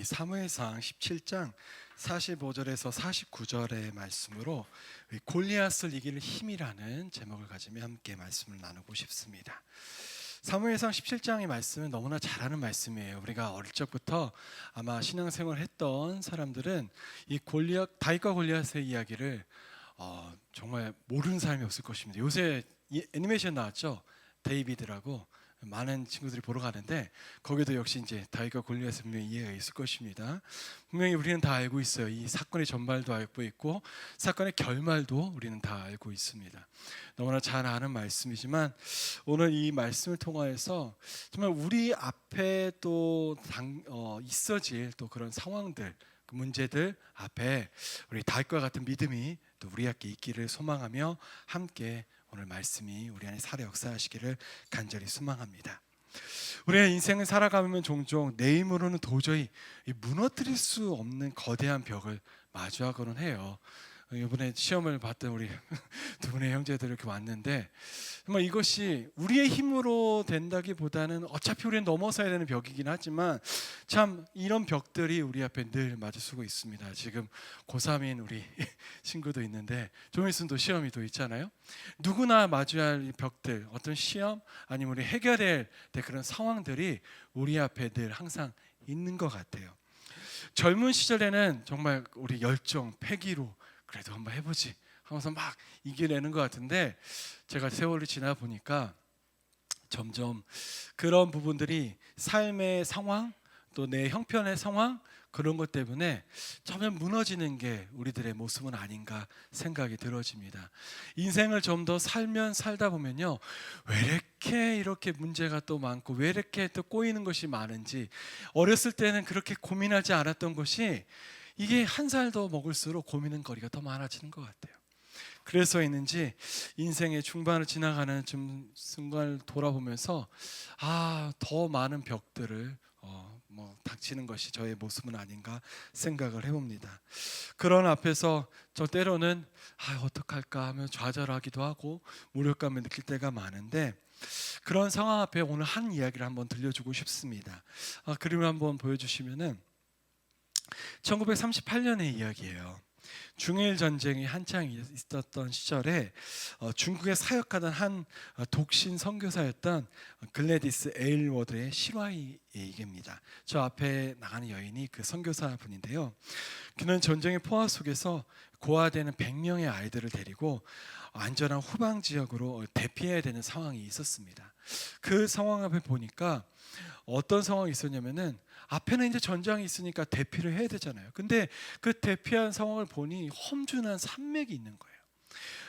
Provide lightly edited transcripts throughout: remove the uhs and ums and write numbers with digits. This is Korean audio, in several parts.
사무엘상 17장 45절에서 49절의 말씀으로 골리앗을 이길 힘이라는 제목을 가지며 함께 말씀을 나누고 싶습니다. 사무엘상 17장의 말씀은 너무나 잘 아는 말씀이에요. 우리가 어릴 적부터 아마 신앙생활을 했던 사람들은 이 다윗과 골리앗의 이야기를 정말 모르는 사람이 없을 것입니다. 요새 애니메이션 나왔죠? 데이비드라고 많은 친구들이 보러 가는데 거기도 역시 이제 다윗과 골리앗의 분명히 이해가 있을 것입니다. 분명히 우리는 다 알고 있어요. 이 사건의 전말도 알고 있고 사건의 결말도 우리는 다 알고 있습니다. 너무나 잘 아는 말씀이지만 오늘 이 말씀을 통하여서 정말 우리 앞에 또 있어질 또 그런 상황들, 그 문제들 앞에 우리 다윗과 같은 믿음이 또 우리에게 있기를 소망하며 함께 오늘 말씀이 우리 안에 살아 역사하시기를 간절히 소망합니다. 우리의 인생을 살아가면 종종 내 힘으로는 도저히 무너뜨릴 수 없는 거대한 벽을 마주하고는 해요. 이번에 시험을 봤던 우리 두 분의 형제들 이렇게 왔는데 정말 이것이 우리의 힘으로 된다기보다는 어차피 우리는 넘어서야 되는 벽이긴 하지만 참 이런 벽들이 우리 앞에 늘 마주서고 있습니다. 지금 고3인 우리 친구도 있는데 좀 있으면 또 시험이 또 있잖아요. 누구나 마주해야 할 벽들, 어떤 시험 아니면 우리 해결해야 될 그런 상황들이 우리 앞에 늘 항상 있는 것 같아요. 젊은 시절에는 정말 우리 열정, 패기로 그래도 한번 해보지 하면서 막 이겨내는 것 같은데 제가 세월이 지나 보니까 점점 그런 부분들이 삶의 상황 또 내 형편의 상황 그런 것 때문에 점점 무너지는 게 우리들의 모습은 아닌가 생각이 들어집니다. 인생을 좀 더 살다 보면요, 왜 이렇게 문제가 또 많고 왜 이렇게 또 꼬이는 것이 많은지 어렸을 때는 그렇게 고민하지 않았던 것이 이게 한 살 더 먹을수록 고민은 거리가 더 많아지는 것 같아요. 그래서있는지 인생의 중반을 지나가는 순간을 돌아보면서 더 많은 벽들을 닥치는 것이 저의 모습은 아닌가 생각을 해봅니다. 그런 앞에서 저 때로는 어떡할까 하며 좌절하기도 하고 무력감을 느낄 때가 많은데 그런 상황 앞에 오늘 한 이야기를 한번 들려주고 싶습니다. 그림을 한번 보여주시면은 1938년의 이야기예요. 중일 전쟁이 한창 있었던 시절에 중국에 사역하던 한 독신 선교사였던 글래디스 에일워드의 실화의 얘기입니다. 저 앞에 나가는 여인이 그 선교사 분인데요. 그는 전쟁의 포화 속에서 고아되는 100명의 아이들을 데리고 안전한 후방 지역으로 대피해야 되는 상황이 있었습니다. 그 상황 앞에 보니까 어떤 상황이 있었냐면은 앞에는 이제 전장이 있으니까 대피를 해야 되잖아요. 근데 그 대피한 상황을 보니 험준한 산맥이 있는 거예요.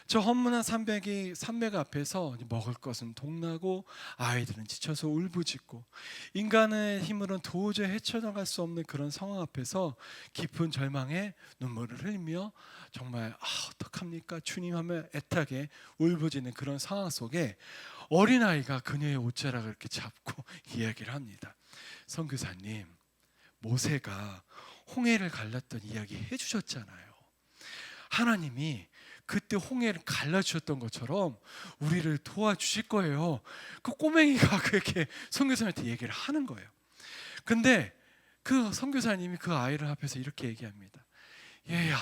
저 험문한 산맥 앞에서 먹을 것은 동나고 아이들은 지쳐서 울부짖고 인간의 힘으로는 도저히 헤쳐나갈 수 없는 그런 상황 앞에서 깊은 절망에 눈물을 흘리며 정말 어떡합니까 주님 하며 애타게 울부짖는 그런 상황 속에 어린아이가 그녀의 옷자락을 이렇게 잡고 이야기를 합니다. 선교사님, 모세가 홍해를 갈랐던 이야기 해주셨잖아요. 하나님이 그때 홍해를 갈라주셨던 것처럼 우리를 도와주실 거예요. 그 꼬맹이가 그렇게 선교사님한테 얘기를 하는 거예요. 근데 그 선교사님이 그 아이를 앞에서 이렇게 얘기합니다. 얘야,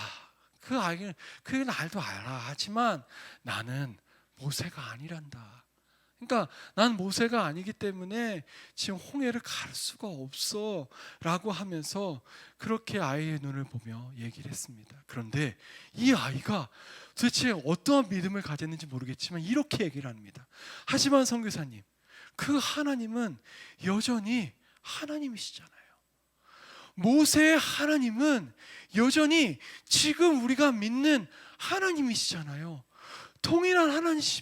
그 아이는 그 날도 알아. 하지만 나는 모세가 아니란다. 그러니까 난 모세가 아니기 때문에 지금 홍해를 갈 수가 없어 라고 하면서 그렇게 아이의 눈을 보며 얘기를 했습니다. 그런데 이 아이가 도대체 어떠한 믿음을 가졌는지 모르겠지만 이렇게 얘기를 합니다. 하지만 선교사님, 그 하나님은 여전히 하나님이시잖아요. 모세의 하나님은 여전히 지금 우리가 믿는 하나님이시잖아요. 동일한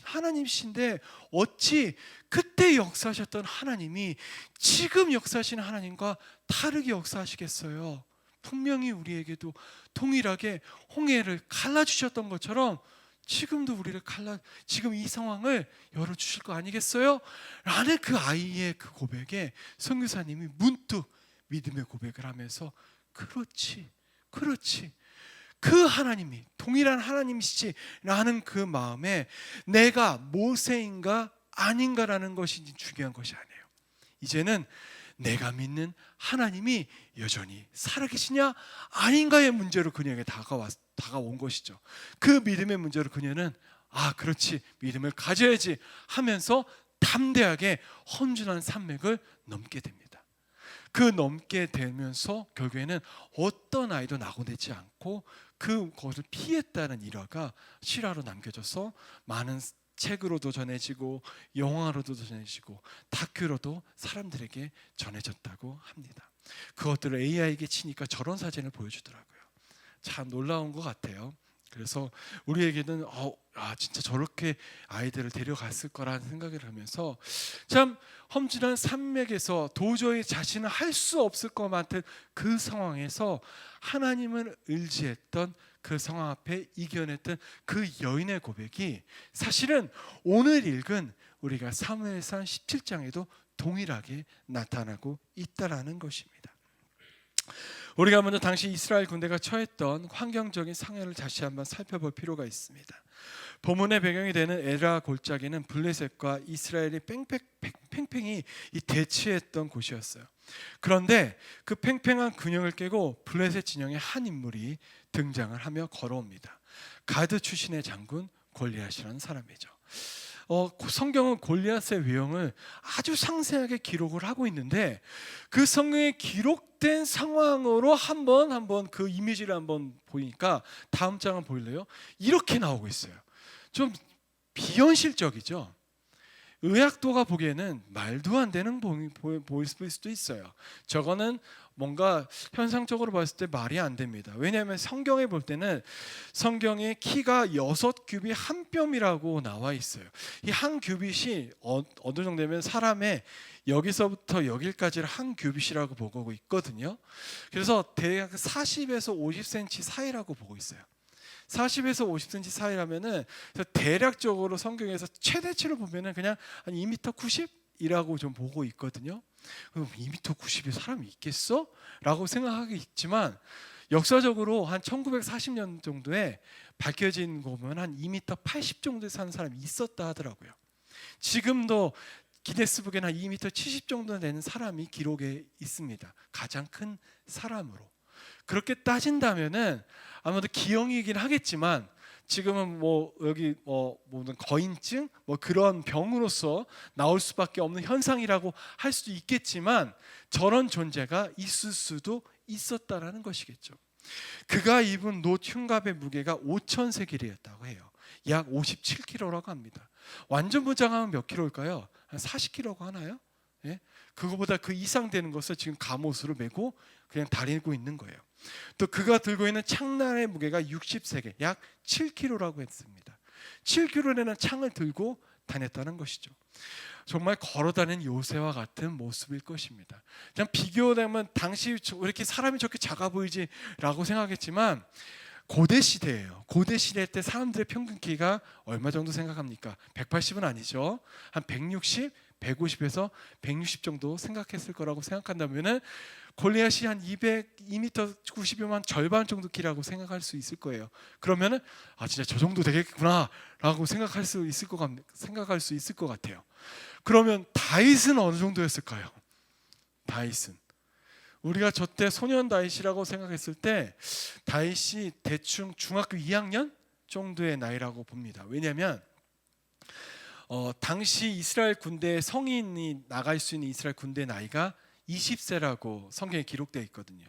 하나님이신데 어찌 그때 역사하셨던 하나님이 지금 역사하시는 하나님과 다르게 역사하시겠어요? 분명히 우리에게도 동일하게 홍해를 갈라주셨던 것처럼 지금도 지금 이 상황을 열어주실 거 아니겠어요? 라는 그 아이의 그 고백에 선교사님이 문득 믿음의 고백을 하면서 그렇지 그 하나님이 동일한 하나님이시지라는 그 마음에 내가 모세인가 아닌가라는 것이 중요한 것이 아니에요. 이제는 내가 믿는 하나님이 여전히 살아계시냐 아닌가의 문제로 그녀에게 다가온 것이죠. 그 믿음의 문제로 그녀는 그렇지, 믿음을 가져야지 하면서 담대하게 험준한 산맥을 넘게 됩니다. 그 넘게 되면서 결국에는 어떤 아이도 낙오되지 않고 그것을 피했다는 일화가 실화로 남겨져서 많은 책으로도 전해지고 영화로도 전해지고 다큐로도 사람들에게 전해졌다고 합니다. 그것들을 AI에게 치니까 저런 사진을 보여주더라고요. 참 놀라운 것 같아요. 그래서 우리에게는 진짜 저렇게 아이들을 데려갔을 거라는 생각을 하면서 참 험준한 산맥에서 도저히 자신은 할 수 없을 것 같은 그 상황에서 하나님을 의지했던 그 상황 앞에 이겨냈던 그 여인의 고백이 사실은 오늘 읽은 우리가 사무엘상 17장에도 동일하게 나타나고 있다라는 것입니다. 우리가 먼저 당시 이스라엘 군대가 처했던 환경적인 상황을 다시 한번 살펴볼 필요가 있습니다. 본문의 배경이 되는 에라 골짜기는 블레셋과 이스라엘이 팽팽히 대치했던 곳이었어요. 그런데 그 팽팽한 균형을 깨고 블레셋 진영의 한 인물이 등장을 하며 걸어옵니다. 가드 출신의 장군 골리앗이라는 사람이죠. 성경은 골리앗의 외형을 아주 상세하게 기록을 하고 있는데 그 성경에 기록된 상황으로 한번 그 이미지를 한번 보니까 다음 장을 보일래요? 이렇게 나오고 있어요. 좀 비현실적이죠. 의학도가 보기에는 말도 안 되는 보일 수도 있어요. 저거는 뭔가 현상적으로 봤을 때 말이 안 됩니다. 왜냐하면 성경에 볼 때는 성경에 키가 6규빗 한 뼘이라고 나와 있어요. 이 한 규빗이 어느 정도면 사람의 여기서부터 여기까지를 한 규빗이라고 보고 있거든요. 그래서 대략 40에서 50cm 사이라고 보고 있어요. 40에서 50cm 사이라면은 대략적으로 성경에서 최대치로 보면은 그냥 한 2m 90이라고 좀 보고 있거든요. 그럼 2m 90이 사람이 있겠어? 라고 생각하기 있지만 역사적으로 한 1940년 정도에 밝혀진 거 보면 한 2m 80 정도에 사는 사람이 있었다 하더라고요. 지금도 기네스북에는 한 2m 70 정도 되는 사람이 기록에 있습니다. 가장 큰 사람으로. 그렇게 따진다면은 아마도 기형이긴 하겠지만 지금은 여기 무슨 거인증 그런 병으로서 나올 수밖에 없는 현상이라고 할 수도 있겠지만 저런 존재가 있을 수도 있었다라는 것이겠죠. 그가 입은 놋 흉갑의 무게가 5,000세겔이었다고 해요. 약 57kg라고 합니다. 완전 무장하면 몇 킬로일까요? 한 40kg가 하나요? 예? 그거보다 그 이상 되는 것을 지금 갑옷으로 메고 그냥 다니고 있는 거예요. 또 그가 들고 있는 창날의 무게가 60세겔, 약 7kg라고 했습니다. 7kg라는 창을 들고 다녔다는 것이죠. 정말 걸어다니는 요새와 같은 모습일 것입니다. 그냥 비교되면 당시 왜 이렇게 사람이 저렇게 작아 보이지라고 생각했지만 고대 시대예요. 고대 시대 때 사람들의 평균 키가 얼마 정도 생각합니까? 180은 아니죠. 한 160, 150에서 160 정도 생각했을 거라고 생각한다면은 골리앗이 한 2m 90이면 절반 정도 키라고 생각할 수 있을 거예요. 그러면은 진짜 저 정도 되겠구나라고 생각할 수 있을 것 같아요. 그러면 다윗은 어느 정도였을까요? 다윗은 우리가 저때 소년 다윗이라고 생각했을 때 다윗이 대충 중학교 2학년 정도의 나이라고 봅니다. 왜냐하면 당시 이스라엘 군대 성인이 나갈 수 있는 이스라엘 군대 나이가 20세라고 성경에 기록되어 있거든요.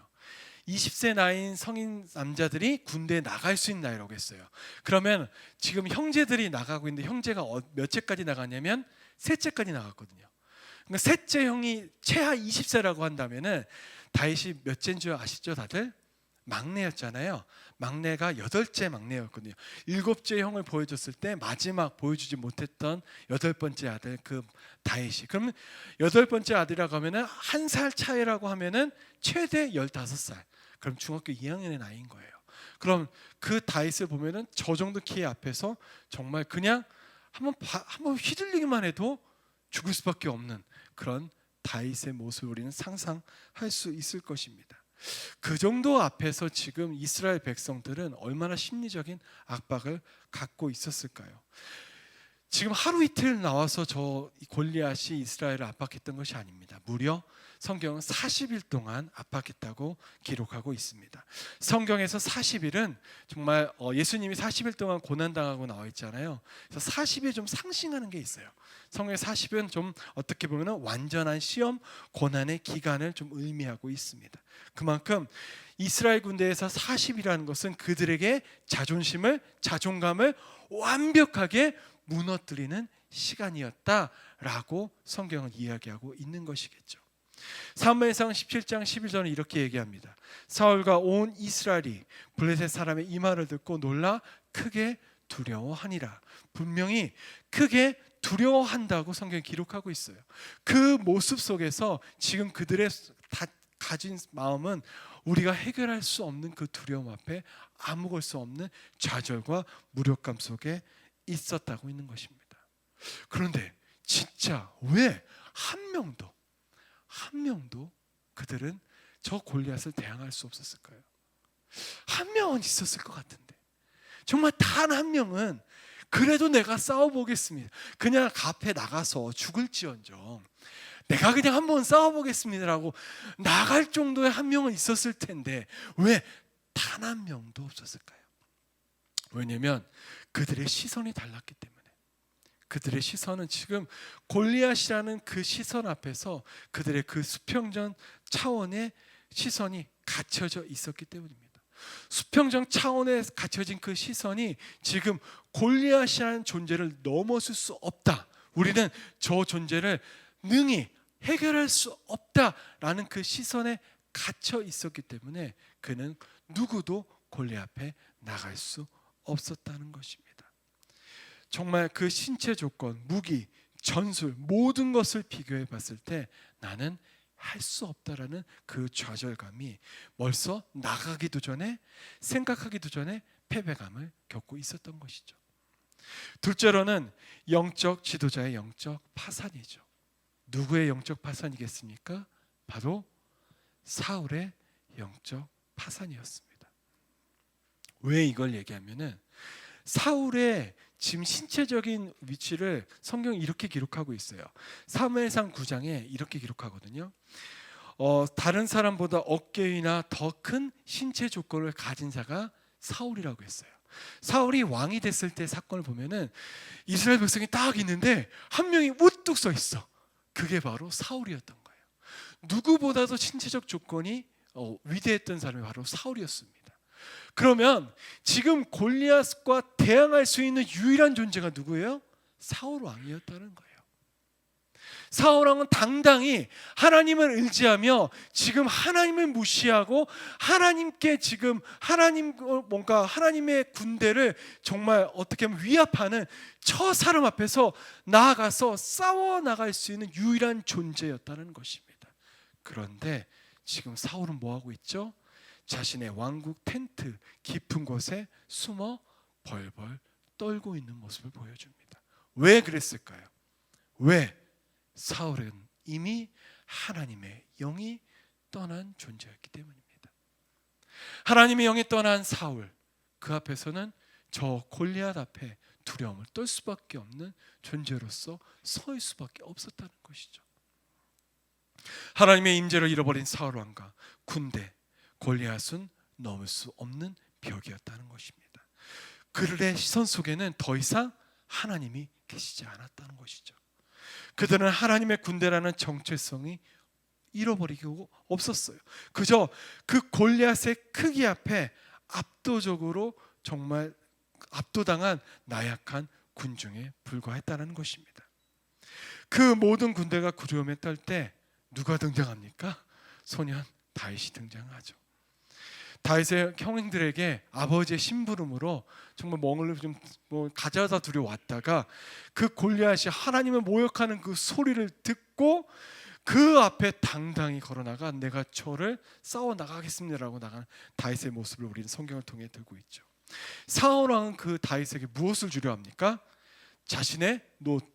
20세 나이인 성인 남자들이 군대에 나갈 수 있는 나이라고 했어요. 그러면 지금 형제들이 나가고 있는데 형제가 몇째까지 나갔냐면 셋째까지 나갔거든요. 그러니까 셋째 형이 최하 20세라고 한다면은 다윗이 몇째인 줄 아시죠, 다들? 막내였잖아요. 막내가 8째 막내였거든요. 7째 형을 보여줬을 때 마지막 보여주지 못했던 8번째 아들 그 다윗이. 그러면 8번째 아들이라고 하면은 1살 차이라고 하면은 최대 15살. 그럼 중학교 2학년의 나이인 거예요. 그럼 그 다윗을 보면은 저 정도 키의 앞에서 정말 그냥 한번 휘둘리기만 해도 죽을 수밖에 없는 그런 다윗의 모습을 우리는 상상할 수 있을 것입니다. 그 정도 앞에서 지금 이스라엘 백성들은 얼마나 심리적인 압박을 갖고 있었을까요? 지금 하루 이틀 나와서 저 골리앗이 이스라엘을 압박했던 것이 아닙니다. 무려 성경은 40일 동안 압박했다고 기록하고 있습니다. 성경에서 40일은 정말 예수님이 40일 동안 고난당하고 나와 있잖아요. 그래서 40일 좀 상징하는 게 있어요. 성경의 40일은 좀 어떻게 보면 완전한 시험, 고난의 기간을 좀 의미하고 있습니다. 그만큼 이스라엘 군대에서 40이라는 것은 그들에게 자존감을 완벽하게 무너뜨리는 시간이었다라고 성경은 이야기하고 있는 것이겠죠. 사무엘상 17장 11절은 이렇게 얘기합니다. 사울과 온 이스라엘이 블레셋 사람의 이 말을 듣고 놀라 크게 두려워하니라. 분명히 크게 두려워한다고 성경이 기록하고 있어요. 그 모습 속에서 지금 그들의 가진 마음은 우리가 해결할 수 없는 그 두려움 앞에 아무걸 수 없는 좌절과 무력감 속에 있었다고 있는 것입니다. 그런데 진짜 왜 한 명도 그들은 저 골리앗을 대항할 수 없었을까요? 한 명은 있었을 것 같은데, 정말 단 한 명은 그래도 내가 싸워보겠습니다, 그냥 앞에 나가서 죽을지언정 내가 그냥 한번 싸워보겠습니다라고 나갈 정도의 한 명은 있었을 텐데 왜 단 한 명도 없었을까요? 왜냐하면 그들의 시선이 달랐기 때문에. 그들의 시선은 지금 골리앗이라는 그 시선 앞에서 그들의 그 수평적 차원의 시선이 갇혀져 있었기 때문입니다. 수평적 차원에 갇혀진 그 시선이 지금 골리앗이라는 존재를 넘어설 수 없다, 우리는 저 존재를 능히 해결할 수 없다라는 그 시선에 갇혀 있었기 때문에 그는 누구도 골리앗 앞에 나갈 수 없었다는 것입니다. 정말 그 신체 조건, 무기, 전술 모든 것을 비교해 봤을 때 나는 할 수 없다라는 그 좌절감이 벌써 나가기도 전에, 생각하기도 전에 패배감을 겪고 있었던 것이죠. 둘째로는 영적 지도자의 영적 파산이죠. 누구의 영적 파산이겠습니까? 바로 사울의 영적 파산이었습니다. 왜 이걸 얘기하면은 사울의 지금 신체적인 위치를 성경이 이렇게 기록하고 있어요. 사무엘상 9장에 이렇게 기록하거든요. 다른 사람보다 어깨위나 더 큰 신체 조건을 가진 자가 사울이라고 했어요. 사울이 왕이 됐을 때 사건을 보면은 이스라엘 백성이 딱 있는데 한 명이 우뚝 서 있어. 그게 바로 사울이었던 거예요. 누구보다도 신체적 조건이 위대했던 사람이 바로 사울이었습니다. 그러면 지금 골리앗과 대항할 수 있는 유일한 존재가 누구예요? 사울 왕이었다는 거예요. 사울 왕은 당당히 하나님을 의지하며 지금 하나님을 무시하고 하나님께 지금 하나님의 군대를 정말 어떻게 하면 위압하는 저 사람 앞에서 나아가서 싸워 나갈 수 있는 유일한 존재였다는 것입니다. 그런데 지금 사울은 뭐 하고 있죠? 자신의 왕국 텐트 깊은 곳에 숨어 벌벌 떨고 있는 모습을 보여줍니다. 왜 그랬을까요? 왜? 사울은 이미 하나님의 영이 떠난 존재였기 때문입니다. 하나님의 영이 떠난 사울, 그 앞에서는 저 골리앗 앞에 두려움을 떨 수밖에 없는 존재로서 설 수밖에 없었다는 것이죠. 하나님의 임재를 잃어버린 사울 왕과 군대, 골리앗은 넘을 수 없는 벽이었다는 것입니다. 그들의 시선 속에는 더 이상 하나님이 계시지 않았다는 것이죠. 그들은 하나님의 군대라는 정체성이 잃어버리고 없었어요. 그저 그 골리앗의 크기 앞에 압도적으로 정말 압도당한 나약한 군중에 불과했다는 것입니다. 그 모든 군대가 두려움에 떨 때 누가 등장합니까? 소년 다윗이 등장하죠. 다윗의 형들에게 아버지의 심부름으로 정말 멍을 좀 가져다 두려왔다가 그 골리앗이 하나님을 모욕하는 그 소리를 듣고 그 앞에 당당히 걸어나가 내가 저를 싸워 나가겠습니다라고 나가는 다윗의 모습을 우리는 성경을 통해 들고 있죠. 사울 왕은 그 다윗에게 무엇을 주려 합니까? 자신의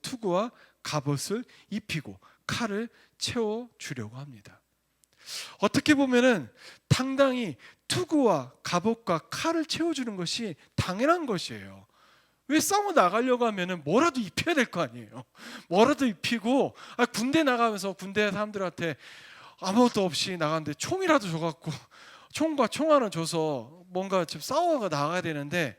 투구와 갑옷을 입히고 칼을 채워 주려고 합니다. 어떻게 보면은 당당히 투구와 갑옷과 칼을 채워주는 것이 당연한 것이에요. 왜 싸워 나가려고 하면은 뭐라도 입혀야 될 거 아니에요. 뭐라도 입히고, 군대 나가면서 군대 사람들한테 아무것도 없이 나갔는데 총이라도 줘갖고 총과 총 하나 줘서 뭔가 좀 싸워가 나가야 되는데,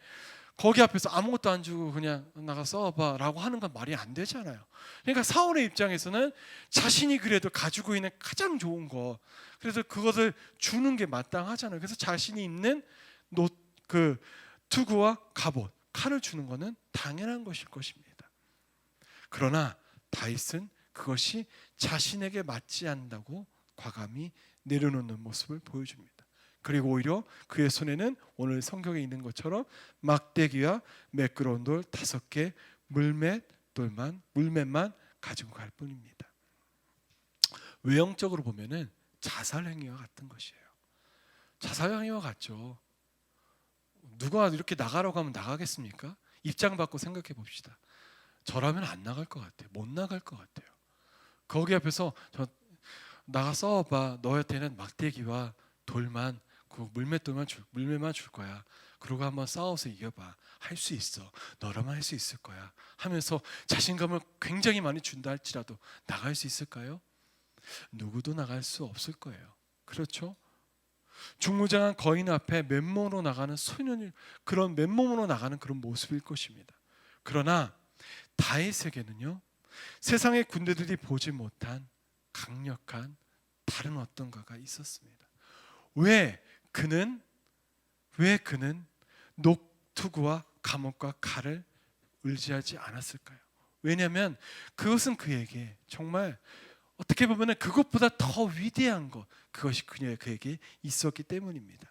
거기 앞에서 아무것도 안 주고 그냥 나가 싸워봐 라고 하는 건 말이 안 되잖아요. 그러니까 사울의 입장에서는 자신이 그래도 가지고 있는 가장 좋은 거, 그래서 그것을 주는 게 마땅하잖아요. 그래서 자신이 입는 그 투구와 갑옷, 칼을 주는 것은 당연한 것일 것입니다. 그러나 다윗은 그것이 자신에게 맞지 않는다고 과감히 내려놓는 모습을 보여줍니다. 그리고 오히려 그의 손에는 오늘 성경에 있는 것처럼 막대기와 매끄러운 돌 5개, 물맷만 가지고 갈 뿐입니다. 외형적으로 보면은 자살 행위와 같은 것이에요. 자살 행위와 같죠. 누가 이렇게 나가라고 하면 나가겠습니까? 입장 바꿔 생각해 봅시다. 저라면 안 나갈 것 같아요. 못 나갈 것 같아요. 거기 앞에서 나가 싸워봐. 너한테는 막대기와 돌만, 그 물맷만 줄 거야. 그러고 한번 싸워서 이겨봐. 할 수 있어. 너라면 할 수 있을 거야. 하면서 자신감을 굉장히 많이 준다 할지라도 나갈 수 있을까요? 누구도 나갈 수 없을 거예요. 그렇죠? 중무장한 거인 앞에 맨몸으로 나가는 소년이, 그런 맨몸으로 나가는 그런 모습일 것입니다. 그러나 다윗에게는요, 세상의 군대들이 보지 못한 강력한 다른 어떤가가 있었습니다. 왜 그는 녹투구와 감옥과 칼을 의지하지 않았을까요? 왜냐하면 그것은 그에게 정말 어떻게 보면 그것보다 더 위대한 것, 그것이 그에게 있었기 때문입니다.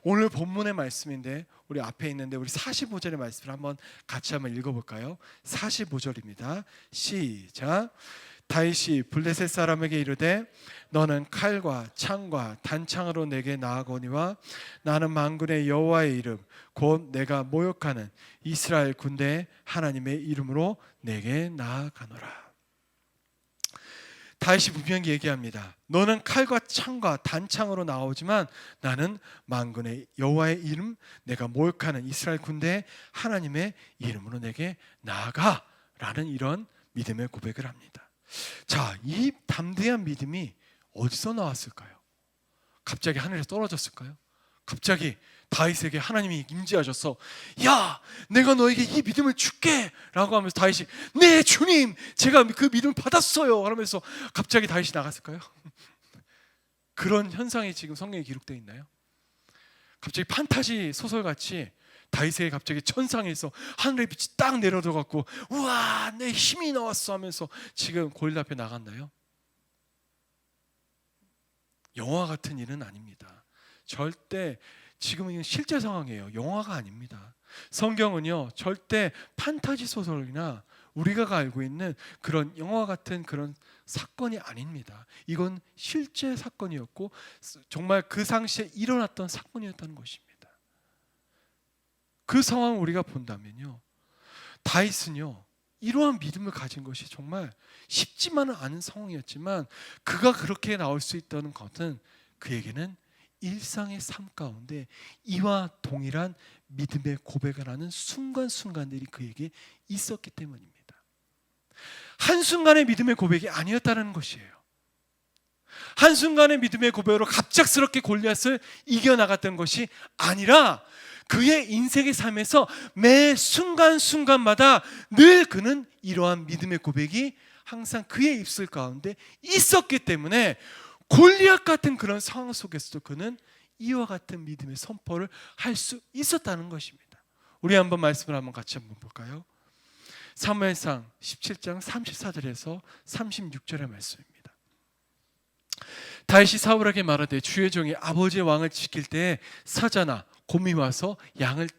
오늘 본문의 말씀인데, 우리 앞에 있는데 우리 45절의 말씀을 같이 한번 읽어볼까요? 45절입니다. 시작. 다윗이 블레셋 사람에게 이르되 너는 칼과 창과 단창으로 내게 나아거니와 나는 만군의 여호와의 이름 곧 내가 모욕하는 이스라엘 군대의 하나님의 이름으로 내게 나아가노라. 다윗이 분명히 얘기합니다. 너는 칼과 창과 단창으로 나오지만 나는 만군의 여호와의 이름, 내가 모욕하는 이스라엘 군대의 하나님의 이름으로 내게 나아가 라는 이런 믿음의 고백을 합니다. 자, 이 담대한 믿음이 어디서 나왔을까요? 갑자기 하늘에서 떨어졌을까요? 갑자기 다윗에게 하나님이 임재하셔서 야, 내가 너에게 이 믿음을 줄게 라고 하면서 다윗이 네 주님, 제가 그 믿음을 받았어요 하면서 갑자기 다윗이 나갔을까요? 그런 현상이 지금 성경에 기록되어 있나요? 갑자기 판타지 소설같이 다윗에게 갑자기 천상에서 하늘의 빛이 딱 내려들어갖고 우와 내 힘이 나왔어 하면서 지금 골리앗 앞에 나갔나요? 영화 같은 일은 아닙니다. 절대 지금은 실제 상황이에요. 영화가 아닙니다. 성경은요 절대 판타지 소설이나 우리가 알고 있는 그런 영화 같은 그런 사건이 아닙니다. 이건 실제 사건이었고 정말 그 당시에 일어났던 사건이었다는 것입니다. 그 상황을 우리가 본다면요, 다윗은요 이러한 믿음을 가진 것이 정말 쉽지만은 않은 상황이었지만 그가 그렇게 나올 수 있다는 것은 그에게는 일상의 삶 가운데 이와 동일한 믿음의 고백을 하는 순간순간들이 그에게 있었기 때문입니다. 한순간의 믿음의 고백이 아니었다는 것이에요. 한순간의 믿음의 고백으로 갑작스럽게 골리앗을 이겨나갔던 것이 아니라 그의 인생의 삶에서 매 순간순간마다 늘 그는 이러한 믿음의 고백이 항상 그의 입술 가운데 있었기 때문에 골리앗 같은 그런 상황 속에서도 그는 이와 같은 믿음의 선포를 할 수 있었다는 것입니다. 우리 말씀을 같이 볼까요? 사무엘상 17장 34절에서 36절의 말씀입니다. 다윗이 사울에게 말하되 주의 종이 아버지의 왕을 지킬 때에 사자나 곰이 와서 양을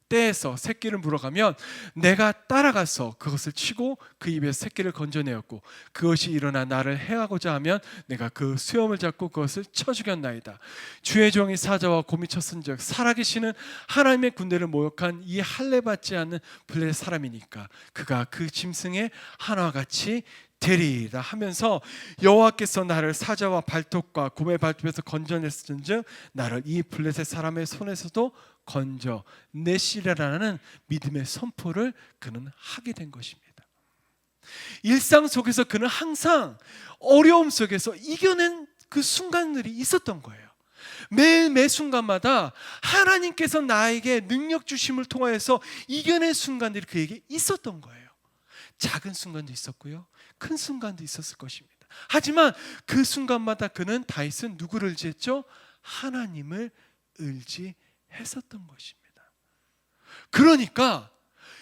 떼에서 새끼를 물어가면 내가 따라가서 그것을 치고 그 입에서 새끼를 건져내었고 그것이 일어나 나를 해하고자 하면 내가 그 수염을 잡고 그것을 쳐 죽였나이다. 주의 종이 사자와 곰이 쳤은즉 살아계시는 하나님의 군대를 모욕한 이 할례받지 않는 블레셋 사람이니까 그가 그 짐승의 하나와 같이 되리라 하면서 여호와께서 나를 사자와 발톱과 곰의 발톱에서 건져냈은즉 나를 이 블레셋 사람의 손에서도 건져내시리라는 믿음의 선포를 그는 하게 된 것입니다. 일상 속에서 그는 항상 어려움 속에서 이겨낸 그 순간들이 있었던 거예요. 매 순간마다 하나님께서 나에게 능력 주심을 통하여서 이겨낸 순간들이 그에게 있었던 거예요. 작은 순간도 있었고요, 큰 순간도 있었을 것입니다. 하지만 그 순간마다 그는 다윗은 누구를 의지했죠? 하나님을 의지했었던 것입니다. 그러니까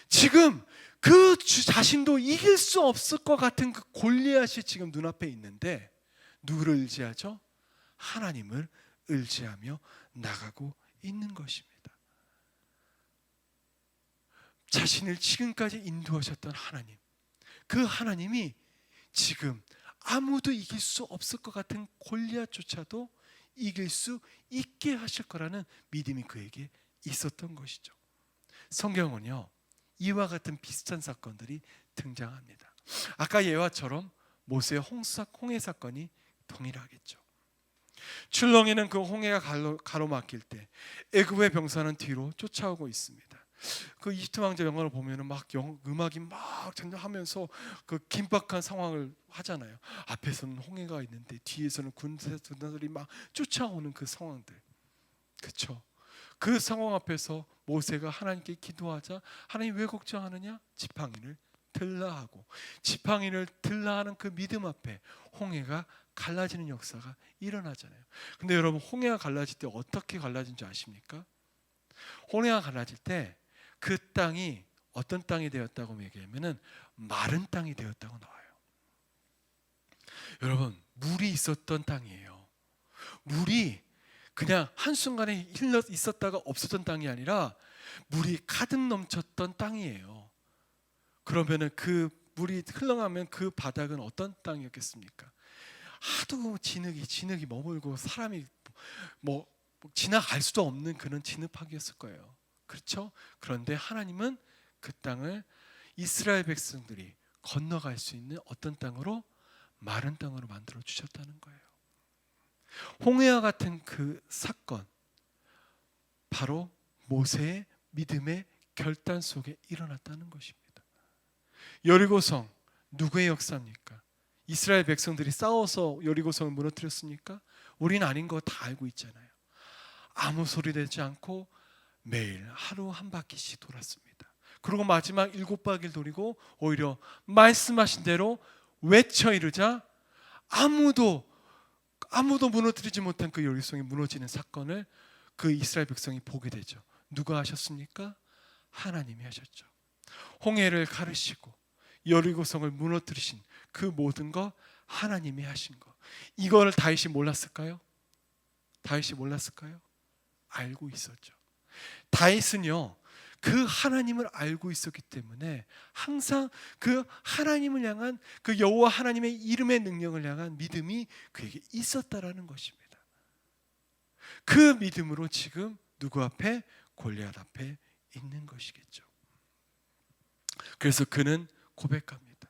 지금 그 자신도 이길 수 없을 것 같은 그 골리앗이 지금 눈앞에 있는데 누구를 의지하죠? 하나님을 의지하며 나가고 있는 것입니다. 자신을 지금까지 인도하셨던 하나님, 그 하나님이 지금 아무도 이길 수 없을 것 같은 골리앗조차도 이길 수 있게 하실 거라는 믿음이 그에게 있었던 것이죠. 성경은요, 이와 같은 비슷한 사건들이 등장합니다. 아까 예화처럼 모세의 홍해 사건이 동일하겠죠. 출렁이는 그 홍해가 가로막힐 때 애굽의 병사는 뒤로 쫓아오고 있습니다. 그 이집트 왕자 영화를 보면은 막 음악이 막 전전하면서 그 긴박한 상황을 하잖아요. 앞에서는 홍해가 있는데 뒤에서는 군사들이 막 쫓아오는 그 상황들, 그렇죠? 그 상황 앞에서 모세가 하나님께 기도하자 하나님 왜 걱정하느냐? 지팡이를 들라 하고, 지팡이를 들라 하는 그 믿음 앞에 홍해가 갈라지는 역사가 일어나잖아요. 근데 여러분, 홍해가 갈라질 때 어떻게 갈라진 줄 아십니까? 홍해가 갈라질 때 그 땅이 어떤 땅이 되었다고 얘기하면은 마른 땅이 되었다고 나와요. 여러분, 물이 있었던 땅이에요. 물이 그냥 한순간에 흘러 있었다가 없었던 땅이 아니라 물이 가득 넘쳤던 땅이에요. 그러면은 그 물이 흘러가면 그 바닥은 어떤 땅이었겠습니까? 하도 진흙이 머물고 사람이 뭐 지나갈 수도 없는 그런 진흙팍이었을 거예요. 그렇죠? 그런데 하나님은 그 땅을 이스라엘 백성들이 건너갈 수 있는 어떤 땅으로? 마른 땅으로 만들어 주셨다는 거예요. 홍해와 같은 그 사건, 바로 모세의 믿음의 결단 속에 일어났다는 것입니다. 여리고성, 누구의 역사입니까? 이스라엘 백성들이 싸워서 여리고성을 무너뜨렸습니까? 우리는 아닌 거 다 알고 있잖아요. 아무 소리 내지 않고 매일 하루 한 바퀴씩 돌았습니다. 그리고 마지막 7바퀴를 돌리고 오히려 말씀하신 대로 외쳐 이르자 아무도 무너뜨리지 못한 그 여리고성이 무너지는 사건을 그 이스라엘 백성이 보게 되죠. 누가 하셨습니까? 하나님이 하셨죠. 홍해를 가르시고 여리고성을 무너뜨리신 그 모든 것 하나님이 하신 것. 이거를 다윗이 몰랐을까요? 다윗이 몰랐을까요? 알고 있었죠. 다윗은요, 그 하나님을 알고 있었기 때문에 항상 그 하나님을 향한 그 여호와 하나님의 이름의 능력을 향한 믿음이 그에게 있었다라는 것입니다. 그 믿음으로 지금 누구 앞에? 골리앗 앞에 있는 것이겠죠. 그래서 그는 고백합니다.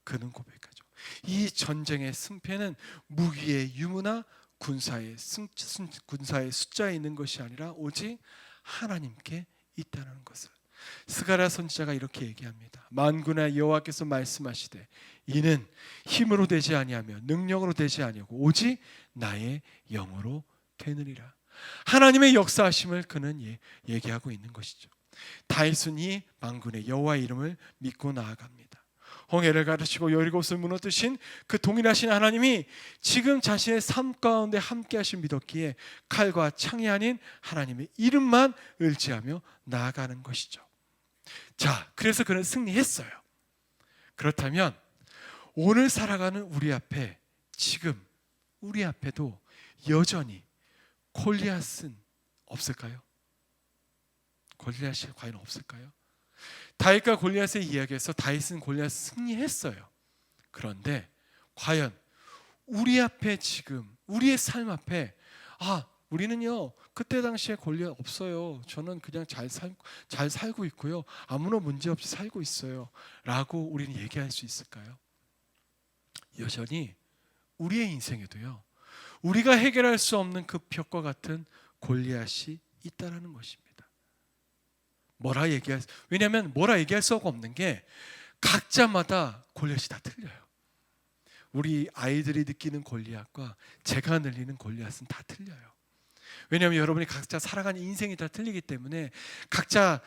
그는 고백하죠. 이 전쟁의 승패는 무기의 유무나 군사의 숫자에 있는 것이 아니라 오직 하나님께 있다는 것을. 스가랴 선지자가 이렇게 얘기합니다. 만군의 여호와께서 말씀하시되 이는 힘으로 되지 아니하며 능력으로 되지 아니하고 오직 나의 영으로 되느니라. 하나님의 역사하심을 그는 얘기하고 있는 것이죠. 다윗은 이 만군의 여호와의 이름을 믿고 나아갑니다. 홍해를 가르치고 여리고를 무너뜨신 그 동일하신 하나님이 지금 자신의 삶 가운데 함께 하신 믿었기에 칼과 창이 아닌 하나님의 이름만 의지하며 나아가는 것이죠. 자, 그래서 그는 승리했어요. 그렇다면 오늘 살아가는 우리 앞에, 지금 우리 앞에도 여전히 골리앗은 없을까요? 골리앗이 과연 없을까요? 다윗과 골리앗의 이야기에서 다윗은 골리앗을 승리했어요. 그런데 과연 우리 앞에, 지금 우리의 삶 앞에, 우리는요 그때 당시에 골리앗 없어요, 저는 그냥 잘 살고 있고요, 아무런 문제 없이 살고 있어요 라고 우리는 얘기할 수 있을까요? 여전히 우리의 인생에도요, 우리가 해결할 수 없는 그 벽과 같은 골리앗이 있다라는 것입니다. 왜냐하면 뭐라 얘기할 수가 없는 게 각자마다 골리앗이 다 틀려요. 우리 아이들이 느끼는 골리앗과 제가 늘리는 골리앗은 다 틀려요. 왜냐하면 여러분이 각자 살아가는 인생이 다 틀리기 때문에 각자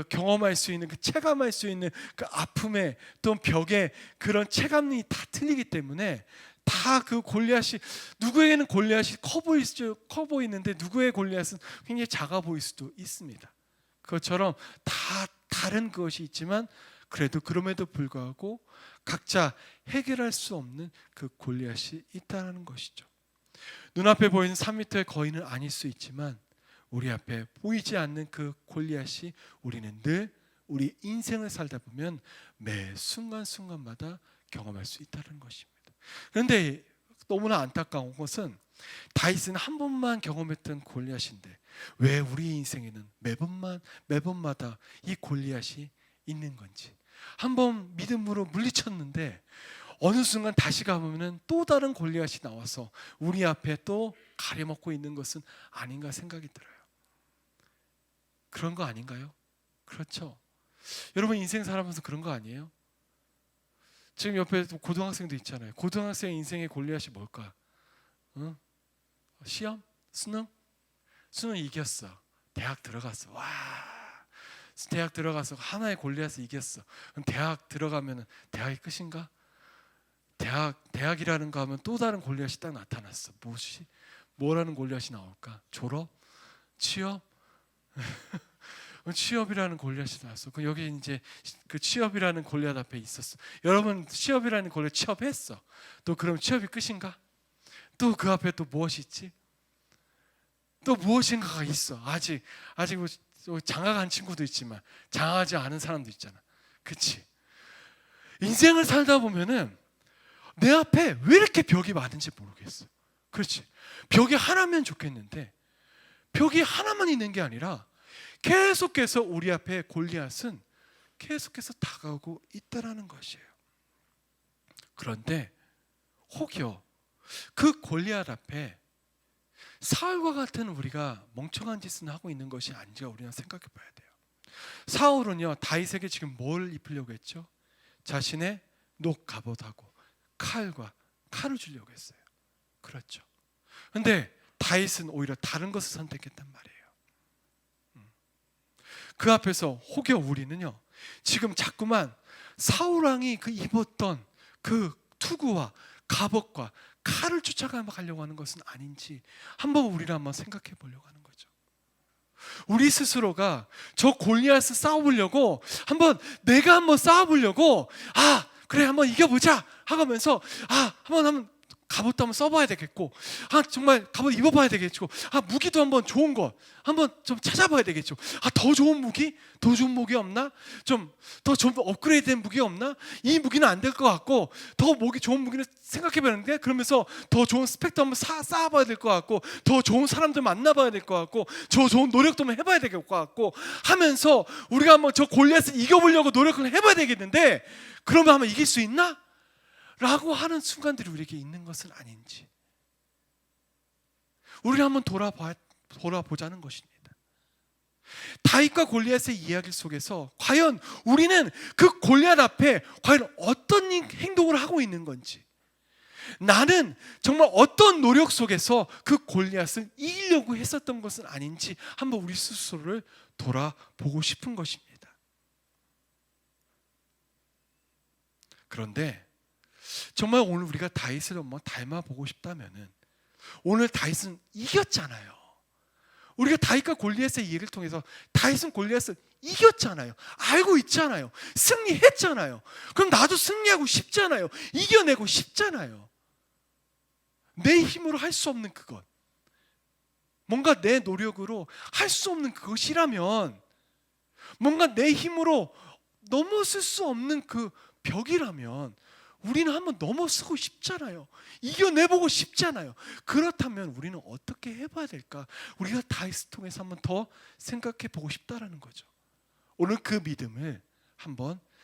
경험할 수 있는, 체감할 수 있는 그 아픔의 또는 벽의 그런 체감이 다 틀리기 때문에 다 그 골리앗이, 누구에게는 골리앗이 커 보이는데 누구의 골리앗은 굉장히 작아 보일 수도 있습니다. 그것처럼 다 다른 것이 있지만 그래도 그럼에도 불구하고 각자 해결할 수 없는 그 골리앗이 있다는 것이죠. 눈앞에 보이는 3m의 거인은 아닐 수 있지만 우리 앞에 보이지 않는 그 골리앗이 우리는 늘 우리 인생을 살다 보면 매 순간순간마다 경험할 수 있다는 것입니다. 그런데 너무나 안타까운 것은 다윗은 한 번만 경험했던 골리앗인데 왜 우리 인생에는 매번마다 이 골리앗이 있는 건지, 한 번 믿음으로 물리쳤는데 어느 순간 다시 가보면 또 다른 골리앗이 나와서 우리 앞에 또 가려먹고 있는 것은 아닌가 생각이 들어요. 그런 거 아닌가요? 그렇죠. 여러분 인생 살아가면서 그런 거 아니에요? 지금 옆에 고등학생도 있잖아요. 고등학생 인생의 골리앗이 뭘까? 시험? 수능 이겼어. 대학 들어갔어. 와, 대학 들어가서 하나의 골리앗을 이겼어. 그럼 대학 들어가면 대학이 끝인가? 대학이라는 거 하면 또 다른 골리앗이 딱 나타났어. 뭐라는 골리앗이 나올까? 졸업? 취업? 취업이라는 골리앗이 나왔어. 여기 이제 그 취업이라는 골리앗 앞에 있었어. 여러분 취업이라는 골리앗 취업했어. 또 그럼 취업이 끝인가? 또 그 앞에 또 무엇이 있지? 또 무엇인가가 있어. 아직 장가간 친구도 있지만 장하지 않은 사람도 있잖아. 그렇지? 인생을 살다 보면은 내 앞에 왜 이렇게 벽이 많은지 모르겠어. 그렇지? 벽이 하나면 좋겠는데 벽이 하나만 있는 게 아니라 계속해서 우리 앞에 골리앗은 계속해서 다가오고 있다라는 것이에요. 그런데 혹여 그 골리앗 앞에 사울과 같은 우리가 멍청한 짓을 하고 있는 것이 아닌지가 우리는 생각해 봐야 돼요. 사울은요, 다윗에게 지금 뭘 입히려고 했죠? 자신의 녹 갑옷하고 칼을 주려고 했어요. 그렇죠. 그런데 다윗은 오히려 다른 것을 선택했단 말이에요. 그 앞에서 혹여 우리는요, 지금 자꾸만 사울왕이 그 입었던 그 투구와 갑옷과 칼을 쫓아가려고 하는 것은 아닌지 우리를 한번 생각해 보려고 하는 거죠. 우리 스스로가 저 골리앗을 싸워보려고 내가 한번 싸워보려고 그래 한번 이겨보자 하면서 한번 갑옷도 한번 써봐야 되겠고, 정말 갑옷 입어봐야 되겠고, 무기도 한번 좋은 거 한번 좀 찾아봐야 되겠죠. 더 좋은 무기 없나? 좀 더 좋은 업그레이드된 무기 없나? 이 무기는 안 될 것 같고 더 좋은 무기를 생각해봤는데 그러면서 더 좋은 스펙도 한번 쌓아봐야 될 것 같고, 더 좋은 사람들 만나봐야 될 것 같고, 더 좋은 노력도 한번 해봐야 될 것 같고 하면서 우리가 한번 저 골리앗을 이겨보려고 노력을 해봐야 되겠는데, 그러면 한번 이길 수 있나? 라고 하는 순간들이 우리에게 있는 것은 아닌지 우리를 한번 돌아보자는 것입니다. 다윗과 골리앗의 이야기 속에서 과연 우리는 그 골리앗 앞에 과연 어떤 행동을 하고 있는 건지, 나는 정말 어떤 노력 속에서 그 골리앗을 이기려고 했었던 것은 아닌지 한번 우리 스스로를 돌아보고 싶은 것입니다. 그런데 정말 오늘 우리가 다윗을 한번 닮아보고 싶다면은, 오늘 다윗은 이겼잖아요. 우리가 다윗과 골리앗의 이야기를 통해서 다윗은 골리앗을 이겼잖아요. 알고 있잖아요. 승리했잖아요. 그럼 나도 승리하고 싶잖아요. 이겨내고 싶잖아요. 내 힘으로 할 수 없는 그것, 뭔가 내 노력으로 할 수 없는 그것이라면, 뭔가 내 힘으로 넘어설 수 없는 그 벽이라면 우리는 한번 넘어서고 싶잖아요. 이겨내보고 싶잖아요. 그렇다면 우리는 어떻게 해봐야 될까? 우리가 다윗을 통해서 한번 더 생각해 보고 싶다라는 거죠. 오늘 그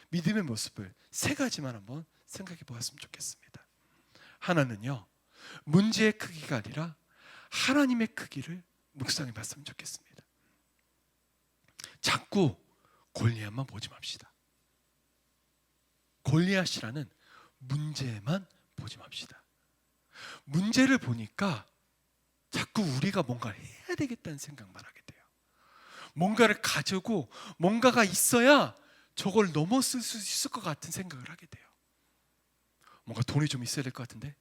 믿음의 모습을 세 가지만 한번 생각해 보았으면 좋겠습니다. 하나는요, 문제의 크기가 아니라 하나님의 크기를 묵상해 봤으면 좋겠습니다. 자꾸 골리앗만 보지 맙시다. 골리앗이라는 문제만 보지 맙시다. 문제를 보니까 자꾸 우리가 뭔가를 해야 되겠다는 생각만 하게 돼요. 뭔가를 가지고 뭔가가 있어야 저걸 넘어설 수 있을 것 같은 생각을 하게 돼요. 뭔가 돈이 좀 있어야 될 것 같은데,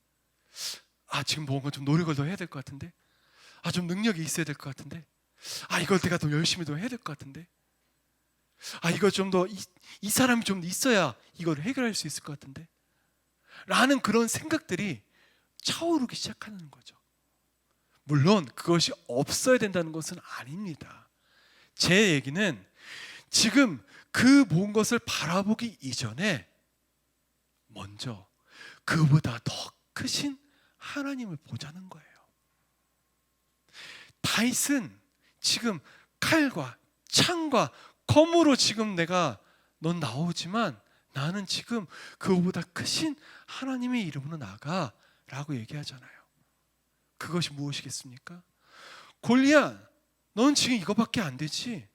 지금 뭔가 좀 노력을 더 해야 될 것 같은데, 좀 능력이 있어야 될 것 같은데, 이걸 내가 더 열심히 더 해야 될 것 같은데, 이거 좀 더 이 사람이 좀 있어야 이걸 해결할 수 있을 것 같은데 라는 그런 생각들이 차오르기 시작하는 거죠. 물론 그것이 없어야 된다는 것은 아닙니다. 제 얘기는 지금 그 모든 것을 바라보기 이전에 먼저 그보다 더 크신 하나님을 보자는 거예요. 다윗은 지금 칼과 창과 검으로 지금 넌 나오지만 나는 지금 그보다 크신 하나님의 이름으로 나가 라고 얘기하잖아요. 그것이 무엇이겠습니까? 골리앗, 넌 지금 이거밖에 안 되지.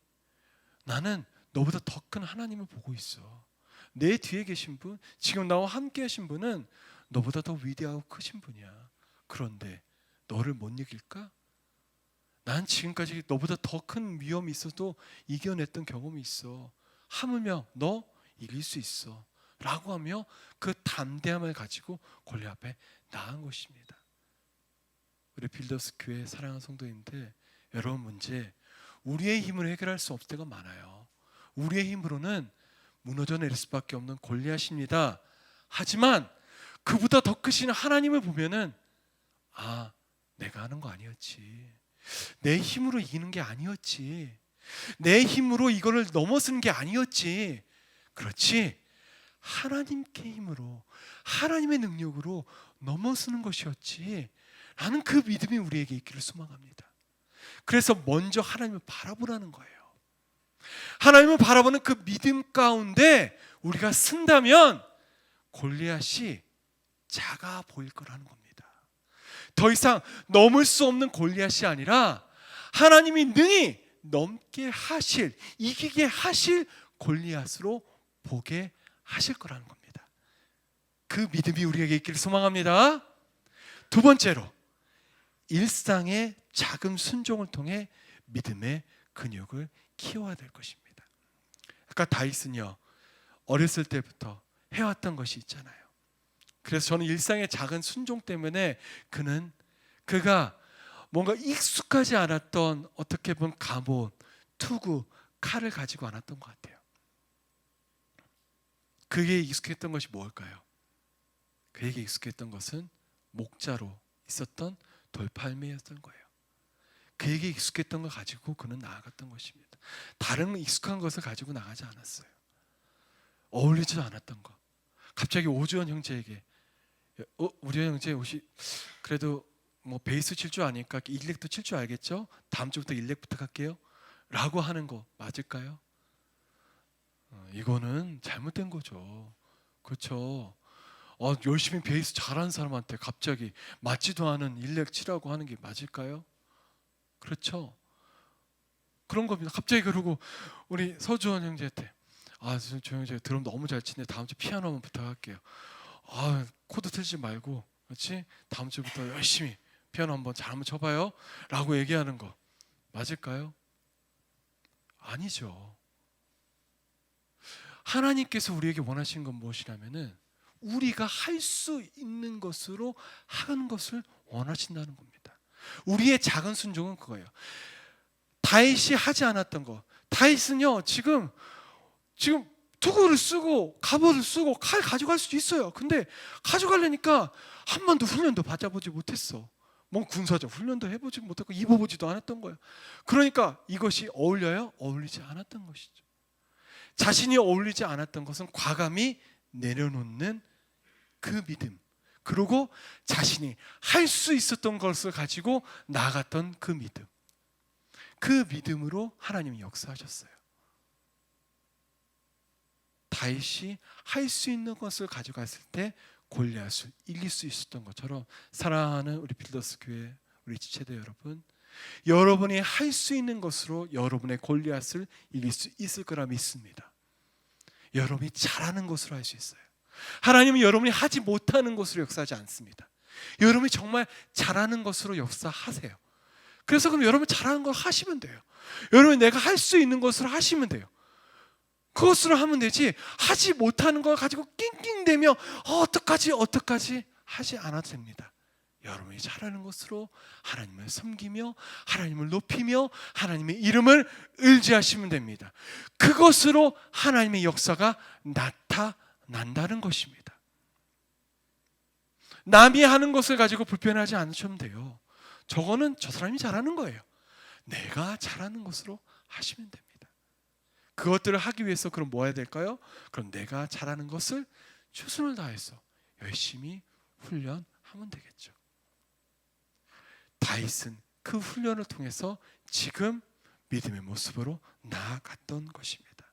나는 너보다 더 큰 하나님을 보고 있어. 내 뒤에 계신 분, 지금 나와 함께 하신 분은 너보다 더 위대하고 크신 분이야. 그런데 너를 못 이길까? 난 지금까지 너보다 더 큰 위험이 있어도 이겨냈던 경험이 있어. 하물며 너 이길 수 있어 라고 하며 그 담대함을 가지고 골리앗 앞에 나간 것입니다. 우리 빌더스 교회 사랑하는 성도님들, 여러분, 문제 우리의 힘으로 해결할 수 없을 때가 많아요. 우리의 힘으로는 무너져 내릴 수밖에 없는 골리앗입니다. 하지만 그보다 더 크신 하나님을 보면은 내가 하는 거 아니었지, 내 힘으로 이기는 게 아니었지, 내 힘으로 이거를 넘어서는 게 아니었지, 그렇지, 하나님께 힘으로, 하나님의 능력으로 넘어서는 것이었지 라는 그 믿음이 우리에게 있기를 소망합니다. 그래서 먼저 하나님을 바라보라는 거예요. 하나님을 바라보는 그 믿음 가운데 우리가 쓴다면 골리앗이 작아 보일 거라는 겁니다. 더 이상 넘을 수 없는 골리앗이 아니라 하나님이 능히 넘게 하실, 이기게 하실 골리앗으로 보게 하실 거라는 겁니다. 그 믿음이 우리에게 있기를 소망합니다. 두 번째로, 일상의 작은 순종을 통해 믿음의 근육을 키워야 될 것입니다. 아까 다윗은요, 어렸을 때부터 해왔던 것이 있잖아요. 그래서 저는 일상의 작은 순종 때문에 그가 뭔가 익숙하지 않았던, 어떻게 보면 갑옷, 투구, 칼을 가지고 않았던 것 같아요. 그에게 익숙했던 것이 뭘까요? 그에게 익숙했던 것은 목자로 있었던 돌팔매였던 거예요. 그에게 익숙했던 걸 가지고 그는 나아갔던 것입니다. 다른 익숙한 것을 가지고 나가지 않았어요. 어울리지도 않았던 것. 갑자기 오주원 형제에게 우리 형제 혹시 그래도 뭐 베이스 칠 줄 아니까 일렉도 칠 줄 알겠죠? 다음 주부터 일렉 부탁할게요 라고 하는 거 맞을까요? 이거는 잘못된 거죠. 그렇죠? 열심히 베이스 잘하는 사람한테 갑자기 맞지도 않은 일렉 치라고 하는 게 맞을까요? 그렇죠? 그런 겁니다. 갑자기 그러고 우리 서주원 형제한테 저 형제 드럼 너무 잘 치네, 다음 주 피아노만 부탁할게요. 코드 틀지 말고, 그렇지? 다음 주부터 열심히 피아노 한번 잘 한번 쳐봐요 라고 얘기하는 거 맞을까요? 아니죠. 하나님께서 우리에게 원하시는 건 무엇이냐면은 우리가 할 수 있는 것으로 하는 것을 원하신다는 겁니다. 우리의 작은 순종은 그거예요. 다윗이 하지 않았던 거. 다윗은요, 지금 투구를 쓰고 갑옷을 쓰고 칼 가져갈 수도 있어요. 근데 가져가려니까 한 번도 훈련도 받아보지 못했어. 뭐 군사적 훈련도 해보지 못했고 입어보지도 않았던 거예요. 그러니까 이것이 어울려요? 어울리지 않았던 것이죠. 자신이 어울리지 않았던 것은 과감히 내려놓는 그 믿음, 그리고 자신이 할 수 있었던 것을 가지고 나아갔던 그 믿음, 그 믿음으로 하나님이 역사하셨어요. 다윗이 할 수 있는 것을 가져갔을 때 골리앗을 이길 수 있었던 것처럼, 사랑하는 우리 빌더스 교회 우리 지체들 여러분, 여러분이 할 수 있는 것으로 여러분의 골리앗을 이길 수 있을 거라 믿습니다. 여러분이 잘하는 것으로 할 수 있어요. 하나님은 여러분이 하지 못하는 것으로 역사하지 않습니다. 여러분이 정말 잘하는 것으로 역사하세요. 그래서 그럼 여러분 잘하는 걸 하시면 돼요. 여러분이 내가 할 수 있는 것으로 하시면 돼요. 그것으로 하면 되지, 하지 못하는 걸 가지고 낑낑대며 어떡하지 하지 않아도 됩니다. 여러분이 잘하는 것으로 하나님을 섬기며 하나님을 높이며 하나님의 이름을 의지하시면 됩니다. 그것으로 하나님의 역사가 나타난다는 것입니다. 남이 하는 것을 가지고 불편하지 않으셔도 돼요. 저거는 저 사람이 잘하는 거예요. 내가 잘하는 것으로 하시면 됩니다. 그것들을 하기 위해서 그럼 뭐 해야 될까요? 그럼 내가 잘하는 것을 최선을 다해서 열심히 훈련하면 되겠죠. 다윗은 그 훈련을 통해서 지금 믿음의 모습으로 나아갔던 것입니다.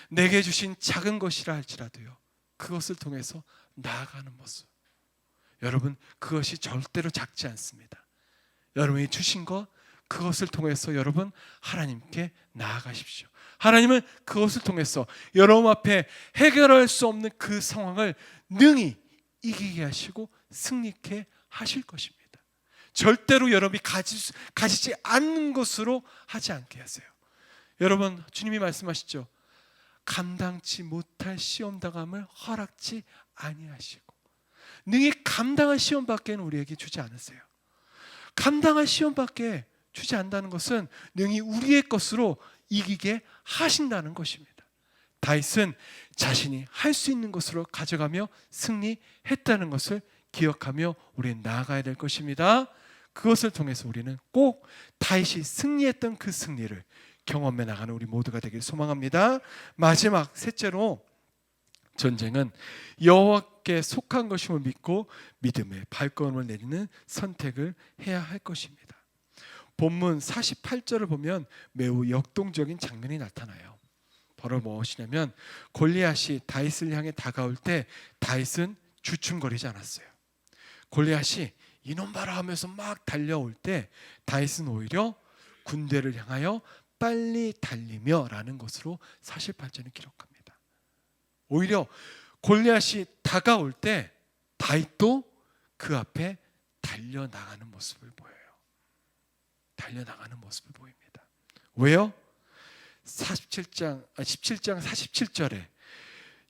내게 주신 작은 것이라 할지라도요, 그것을 통해서 나아가는 모습. 여러분, 그것이 절대로 작지 않습니다. 여러분이 주신 것, 그것을 통해서 여러분 하나님께 나아가십시오. 하나님은 그것을 통해서 여러분 앞에 해결할 수 없는 그 상황을 능히 이기게 하시고 승리케 하실 것입니다. 절대로 여러분이 가지지 않는 것으로 하지 않게 하세요. 여러분, 주님이 말씀하시죠. 감당치 못할 시험 당함을 허락지 아니하시고, 능히 감당할 시험밖에는 우리에게 주지 않으세요. 감당할 시험밖에 주지 않는다는 것은 능히 우리의 것으로 이기게 하신다는 것입니다. 다윗은 자신이 할 수 있는 것으로 가져가며 승리했다는 것을 기억하며 우리는 나아가야 될 것입니다. 그것을 통해서 우리는 꼭 다윗이 승리했던 그 승리를 경험해 나가는 우리 모두가 되길 소망합니다. 마지막 셋째로, 전쟁은 여호와께 속한 것임을 믿고 믿음의 발걸음을 내리는 선택을 해야 할 것입니다. 본문 48절을 보면 매우 역동적인 장면이 나타나요. 바로 무엇이냐면, 골리앗이 다윗을 향해 다가올 때 다윗은 주춤거리지 않았어요. 골리앗이 이놈 봐라 하면서 막 달려올 때 다윗은 오히려 군대를 향하여 빨리 달리며 라는 것으로 48절을 기록합니다. 오히려 골리앗이 다가올 때 다윗도 그 앞에 달려나가는 모습을 보여요. 달려나가는 모습을 보입니다. 왜요? 17장 47절에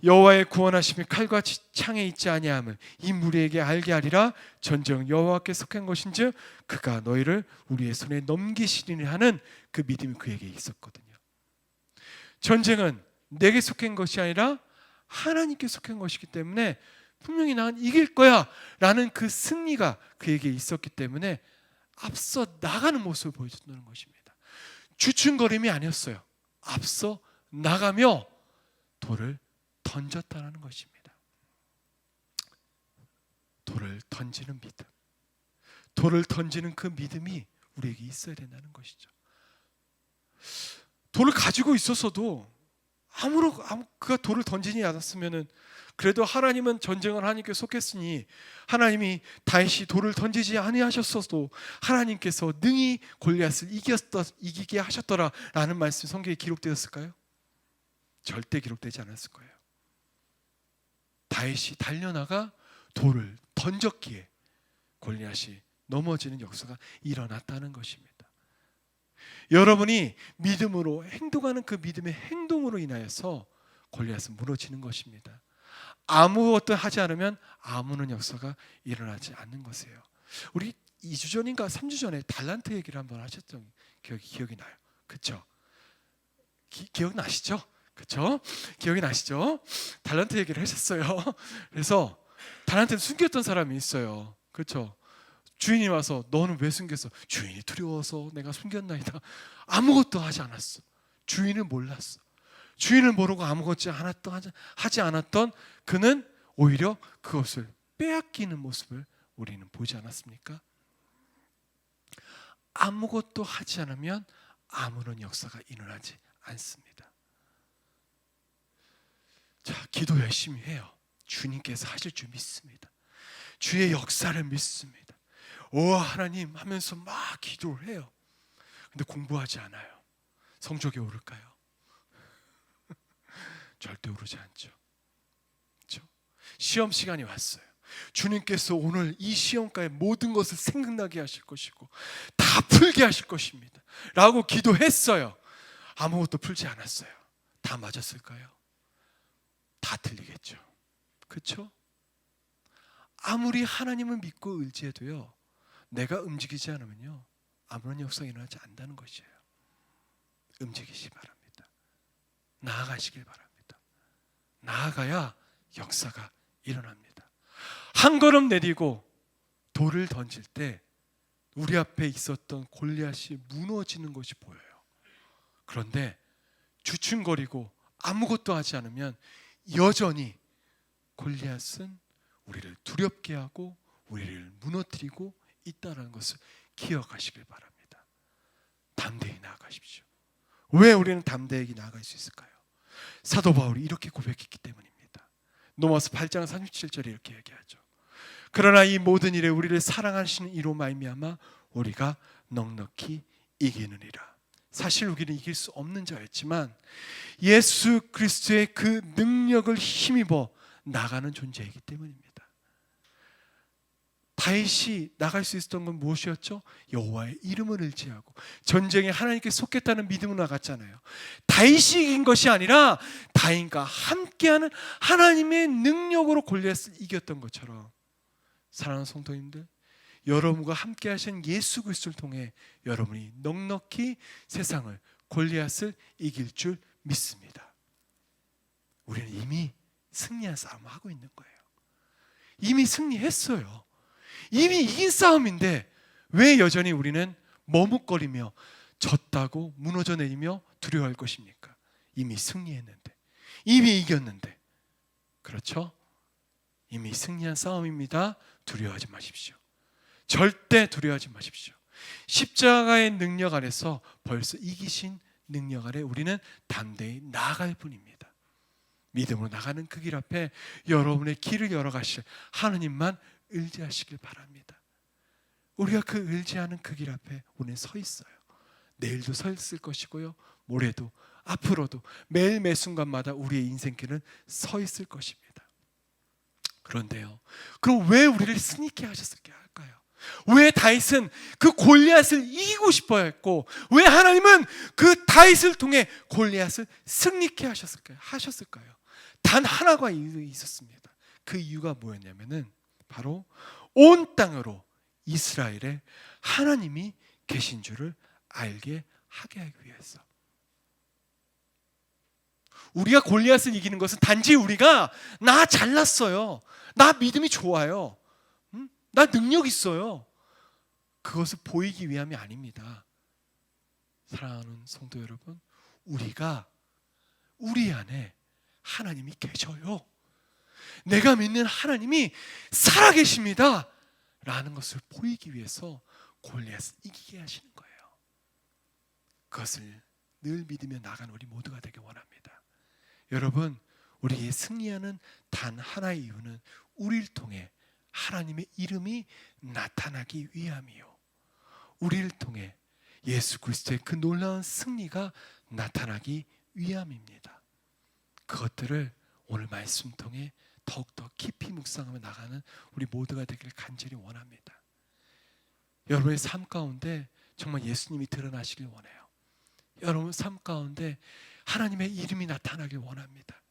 여호와의 구원하심이 칼과 창에 있지 아니함을 이 무리에게 알게 하리라. 전쟁은 여호와께 속한 것인즉 그가 너희를 우리의 손에 넘기시리니 하는 그 믿음이 그에게 있었거든요. 전쟁은 내게 속한 것이 아니라 하나님께 속한 것이기 때문에 분명히 난 이길 거야 라는 그 승리가 그에게 있었기 때문에 앞서 나가는 모습을 보여줬다는 것입니다. 주춤거림이 아니었어요. 앞서 나가며 돌을 던졌다는 것입니다. 돌을 던지는 믿음, 돌을 던지는 그 믿음이 우리에게 있어야 된다는 것이죠. 돌을 가지고 있었어도 그가 돌을 던지지 않았으면은, 그래도 하나님은 전쟁을 하나님께 속했으니 하나님이 다윗이 돌을 던지지 아니하셨어도 하나님께서 능히 골리앗을 이기게 하셨더라라는 말씀 성경에 기록되었을까요? 절대 기록되지 않았을 거예요. 다윗이 달려나가 돌을 던졌기에 골리앗이 넘어지는 역사가 일어났다는 것입니다. 여러분이 믿음으로 행동하는 그 믿음의 행동으로 인하여서 골리앗은 무너지는 것입니다. 아무것도 하지 않으면 아무런 역사가 일어나지 않는 것이에요. 우리 2주 전인가 3주 전에 달란트 얘기를 한번 하셨던 기억이 나요. 그렇죠? 기억나시죠? 그렇죠? 기억이 나시죠? 달란트 얘기를 하셨어요. 그래서 달란트를 숨겼던 사람이 있어요. 그렇죠? 주인이 와서 너는 왜 숨겼어? 주인이 두려워서 내가 숨겼나이다. 아무것도 하지 않았어. 주인을 몰랐어. 주인을 모르고 아무것도 하지 않았던 그는 오히려 그것을 빼앗기는 모습을 우리는 보지 않았습니까? 아무것도 하지 않으면 아무런 역사가 일어나지 않습니다. 자, 기도 열심히 해요. 주님께서 하실 줄 믿습니다. 주의 역사를 믿습니다. 오 하나님 하면서 막 기도를 해요. 근데 공부하지 않아요. 성적이 오를까요? 절대 오르지 않죠. 그렇죠? 시험 시간이 왔어요. 주님께서 오늘 이 시험가의 모든 것을 생각나게 하실 것이고 다 풀게 하실 것입니다 라고 기도했어요. 아무것도 풀지 않았어요. 다 맞았을까요? 다 틀리겠죠. 그렇죠? 아무리 하나님을 믿고 의지해도요, 내가 움직이지 않으면요 아무런 역사가 일어나지 않는다는 것이에요. 움직이시 바랍니다. 나아가시길 바랍니다. 나아가야 역사가 일어납니다. 한 걸음 내디고 돌을 던질 때 우리 앞에 있었던 골리앗이 무너지는 것이 보여요. 그런데 주춤거리고 아무것도 하지 않으면 여전히 골리앗은 우리를 두렵게 하고 우리를 무너뜨리고 있다는 것을 기억하시길 바랍니다. 담대히 나아가십시오. 왜 우리는 담대히 나아갈 수 있을까요? 사도 바울이 이렇게 고백했기 때문입니다. 로마서 8장 37절에 이렇게 얘기하죠. 그러나 이 모든 일에 우리를 사랑하시는 이로 말미암아 우리가 넉넉히 이기느니라. 사실 우리는 이길 수 없는 자였지만 예수 그리스도의 그 능력을 힘입어 나가는 존재이기 때문입니다. 다윗이 나갈 수 있었던 건 무엇이었죠? 여호와의 이름을 의지하고 전쟁에 하나님께 속겠다는 믿음으로 나갔잖아요. 다윗이 이긴 것이 아니라 다윗과 함께하는 하나님의 능력으로 골리앗을 이겼던 것처럼, 사랑하는 성도님들, 여러분과 함께 하신 예수 그리스도를 통해 여러분이 넉넉히 세상을, 골리앗을 이길 줄 믿습니다. 우리는 이미 승리한 싸움을 하고 있는 거예요. 이미 승리했어요. 이미 이긴 싸움인데 왜 여전히 우리는 머뭇거리며 졌다고 무너져 내리며 두려워할 것입니까? 이미 승리했는데, 이미 이겼는데. 그렇죠? 이미 승리한 싸움입니다. 두려워하지 마십시오. 절대 두려워하지 마십시오. 십자가의 능력 아래서 벌써 이기신 능력 아래 우리는 담대히 나아갈 뿐입니다. 믿음으로 나가는 그 길 앞에 여러분의 길을 열어가실 하나님만 의지하시길 바랍니다. 우리가 그 의지하는 그 길 앞에 우리는 서 있어요. 내일도 서 있을 것이고요, 모레도, 앞으로도 매일 매 순간마다 우리의 인생길은 서 있을 것입니다. 그런데요, 그럼 왜 우리를 승리케 하셨을까요? 왜 다윗은 그 골리앗을 이기고 싶어 했고 왜 하나님은 그 다윗을 통해 골리앗을 승리케 하셨을까요? 단 하나가 이유가 있었습니다. 그 이유가 뭐였냐면은 바로 온 땅으로 이스라엘에 하나님이 계신 줄을 알게 하게 하기 위해서. 우리가 골리앗을 이기는 것은 단지 우리가 나 잘났어요, 나 믿음이 좋아요, 나 능력 있어요, 그것을 보이기 위함이 아닙니다. 사랑하는 성도 여러분, 우리 안에 하나님이 계셔요. 내가 믿는 하나님이 살아계십니다 라는 것을 보이기 위해서 골리앗을 이기게 하시는 거예요. 그것을 늘 믿으며 나가는 우리 모두가 되길 원합니다. 여러분, 우리의 승리하는 단 하나의 이유는 우리를 통해 하나님의 이름이 나타나기 위함이요, 우리를 통해 예수 그리스도의 그 놀라운 승리가 나타나기 위함입니다. 그것들을 오늘 말씀 통해 더욱더 깊이 묵상하며 나가는 우리 모두가 되기를 간절히 원합니다. 여러분의 삶 가운데 정말 예수님이 드러나시길 원해요. 여러분 삶 가운데 하나님의 이름이 나타나길 원합니다.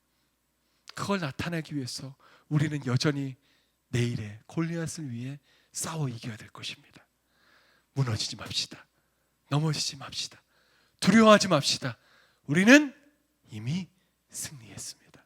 그걸 나타나기 위해서 우리는 여전히 내일의 골리앗을 위해 싸워 이겨야 될 것입니다. 무너지지 맙시다. 넘어지지 맙시다. 두려워하지 맙시다. 우리는 이미 승리했습니다.